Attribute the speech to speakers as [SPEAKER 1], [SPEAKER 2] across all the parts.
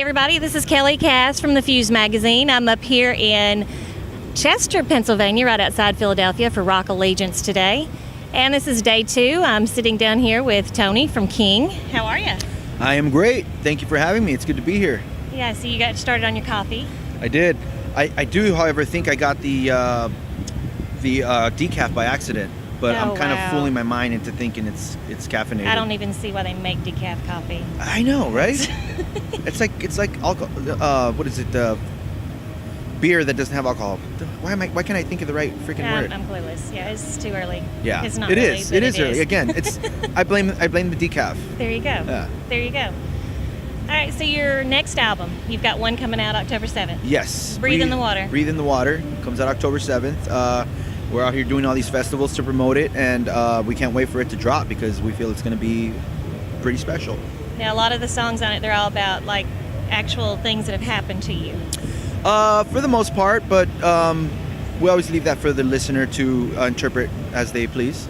[SPEAKER 1] everybody, this is Kelly Cass from the Fuze magazine. I'm up here in Chester, Pennsylvania, right outside Philadelphia for Rock Allegiance today. And this is day 2. I'm sitting down here with Tony from KYNG. How are you?
[SPEAKER 2] I am great. Thank you for having me. It's good to be here.
[SPEAKER 1] Yeah, so you got started on your coffee.
[SPEAKER 2] I did. I do, however, think I got the decaf by accident, but I'm kind of fooling my mind into thinking it's caffeinated.
[SPEAKER 1] I don't even see why they make decaf coffee.
[SPEAKER 2] I know, right? it's like alcohol. What is it? Beer that doesn't have alcohol. Why can't I think of the right freaking word?
[SPEAKER 1] I'm clueless. Yeah, it's too early.
[SPEAKER 2] Yeah,
[SPEAKER 1] it's not
[SPEAKER 2] it
[SPEAKER 1] early,
[SPEAKER 2] is. It is early. Again, it's I blame the decaf.
[SPEAKER 1] There you go.
[SPEAKER 2] Yeah.
[SPEAKER 1] There you go. All right, so your next album, you've got one coming out October 7th.
[SPEAKER 2] Yes.
[SPEAKER 1] Breathe in the Water.
[SPEAKER 2] Breathe in the Water comes out October 7th. We're out here doing all these festivals to promote it, and we can't wait for it to drop because we feel it's going to be pretty special.
[SPEAKER 1] Now, a lot of the songs on it, they're all about like actual things that have happened to you.
[SPEAKER 2] For the most part, but we always leave that for the listener to interpret as they please.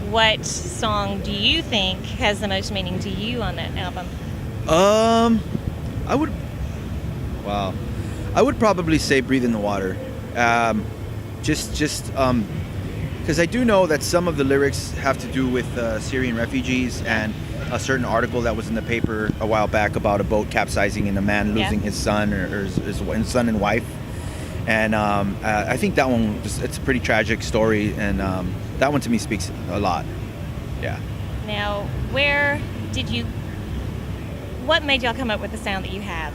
[SPEAKER 1] What song do you think has the most meaning to you on that album?
[SPEAKER 2] I would probably say Breathe in the Water. Just because I do know that some of the lyrics have to do with Syrian refugees and a certain article that was in the paper a while back about a boat capsizing and a man losing his son or his son and wife. And I think that one, it's a pretty tragic story, and that one to me speaks a lot. Yeah.
[SPEAKER 1] Now, what made y'all come up with the sound that you have?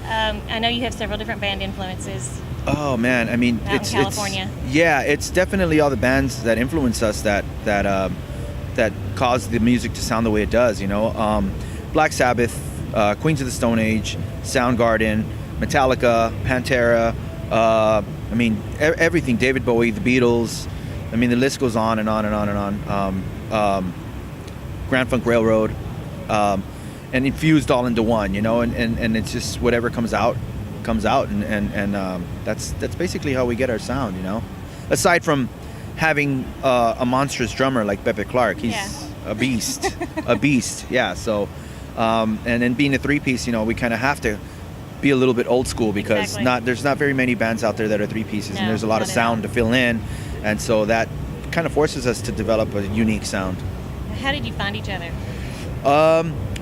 [SPEAKER 1] I know you have several different band influences.
[SPEAKER 2] Oh man, I mean,
[SPEAKER 1] out in California.
[SPEAKER 2] It's definitely all the bands that influence us that cause the music to sound the way it does. You know, Black Sabbath, Queens of the Stone Age, Soundgarden, Metallica, Pantera. I mean, everything. David Bowie, the Beatles. I mean, the list goes on and on and on and on. Grand Funk Railroad. And infused all into one, you know, and it's just whatever comes out, and that's basically how we get our sound, you know. Aside from having a monstrous drummer like Pepe Clark, he's a beast, yeah. So, and then being a 3-piece, you know, we kind of have to be a little bit old school because there's not very many bands out there that are 3 pieces, and there's a lot of sound to fill in, and so that kind of forces us to develop a unique sound.
[SPEAKER 1] How did you find each other?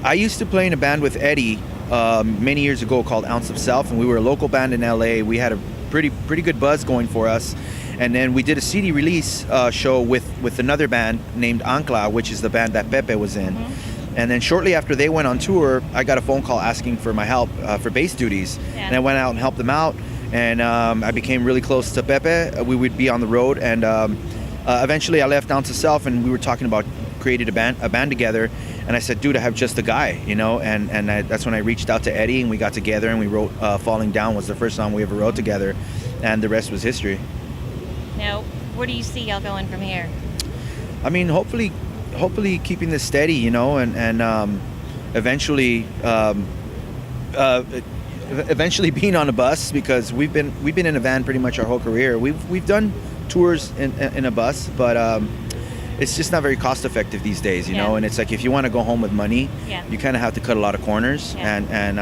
[SPEAKER 2] I used to play in a band with Eddie many years ago called Ounce of Self, and we were a local band in LA. We had a pretty good buzz going for us, and then we did a CD release show with another band named Ancla, which is the band that Pepe was in. Mm-hmm. And then shortly after they went on tour, I got a phone call asking for my help for bass duties, and I went out and helped them out, and I became really close to Pepe. We would be on the road, and eventually I left Ounce of Self, and we were talking about created a band together, and I said, dude, I have just a guy, you know, and that's when I reached out to Eddie, and we got together and we wrote Falling Down was the first song we ever wrote together, and the rest was history.
[SPEAKER 1] Now, where do you see y'all going from here?
[SPEAKER 2] I mean, hopefully keeping this steady, you know, and eventually being on a bus, because we've been in a van pretty much our whole career. We've done tours in a bus, but it's just not very cost effective these days, you know, and it's like if you want to go home with money, you kind of have to cut a lot of corners and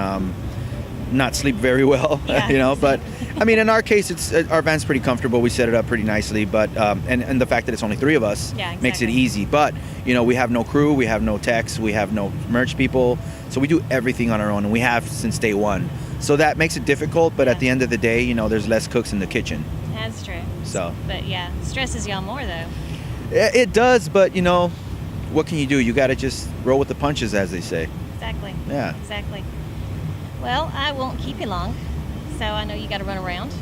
[SPEAKER 2] not sleep very well, you know, but I mean, in our case, it's our van's pretty comfortable. We set it up pretty nicely, but and the fact that it's only 3 of us makes it easy. But, you know, we have no crew, we have no techs, we have no merch people, so we do everything on our own, and we have since day one. So that makes it difficult, but at the end of the day, you know, there's less cooks in the kitchen.
[SPEAKER 1] That's true.
[SPEAKER 2] So,
[SPEAKER 1] but yeah, stresses y'all more though.
[SPEAKER 2] It does, but, you know, what can you do? You got to just roll with the punches, as they say.
[SPEAKER 1] Exactly.
[SPEAKER 2] Yeah.
[SPEAKER 1] Exactly. Well, I won't keep you long, so I know you got to run around.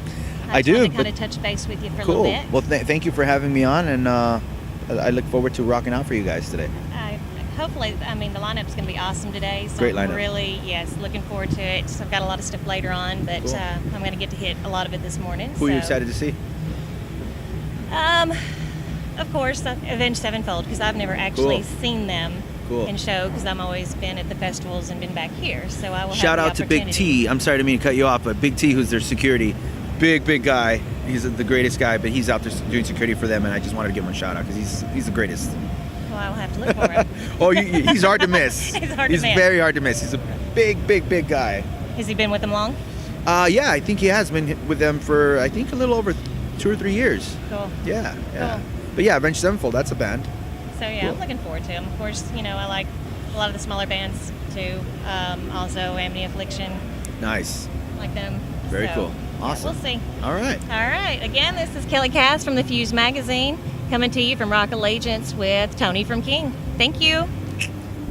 [SPEAKER 2] I do.
[SPEAKER 1] To kind of touch base with you for a little bit.
[SPEAKER 2] Well, thank you for having me on, and I look forward to rocking out for you guys today.
[SPEAKER 1] Hopefully, I mean, the lineup's going to be awesome today. So
[SPEAKER 2] Great lineup.
[SPEAKER 1] I'm really, looking forward to it. So I've got a lot of stuff later on, but I'm going to get to hit a lot of it this morning.
[SPEAKER 2] Who are you excited to see?
[SPEAKER 1] Of course, Avenged Sevenfold, because I've never actually seen them in show, because I've always been at the festivals and been back here. So I will
[SPEAKER 2] Shout
[SPEAKER 1] have
[SPEAKER 2] out to Big T. I'm sorry to mean to cut you off, but Big T, who's their security, big guy. He's the greatest guy, but he's out there doing security for them, and I just wanted to give him a shout out because he's the greatest.
[SPEAKER 1] Well, I'll have to look for him.
[SPEAKER 2] Oh, he's hard to miss.
[SPEAKER 1] He's hard to
[SPEAKER 2] He's
[SPEAKER 1] miss.
[SPEAKER 2] very hard to miss. He's a big guy.
[SPEAKER 1] Has he been with them long?
[SPEAKER 2] Yeah, I think he has been with them for, I think, a little over 2 or 3 years.
[SPEAKER 1] Cool.
[SPEAKER 2] Yeah.
[SPEAKER 1] Cool.
[SPEAKER 2] But yeah, Avenged Sevenfold, that's a band.
[SPEAKER 1] So yeah,
[SPEAKER 2] Cool.
[SPEAKER 1] I'm looking forward to him. Of course, I like a lot of the smaller bands too. Also, Amity Affliction,
[SPEAKER 2] Nice.
[SPEAKER 1] like them.
[SPEAKER 2] Very
[SPEAKER 1] So,
[SPEAKER 2] cool.
[SPEAKER 1] yeah,
[SPEAKER 2] Awesome.
[SPEAKER 1] we'll see.
[SPEAKER 2] All right.
[SPEAKER 1] All right. Again, this is Kelly Cass from the Fuze magazine, coming to you from Rock Allegiance with Tony from KYNG. Thank you.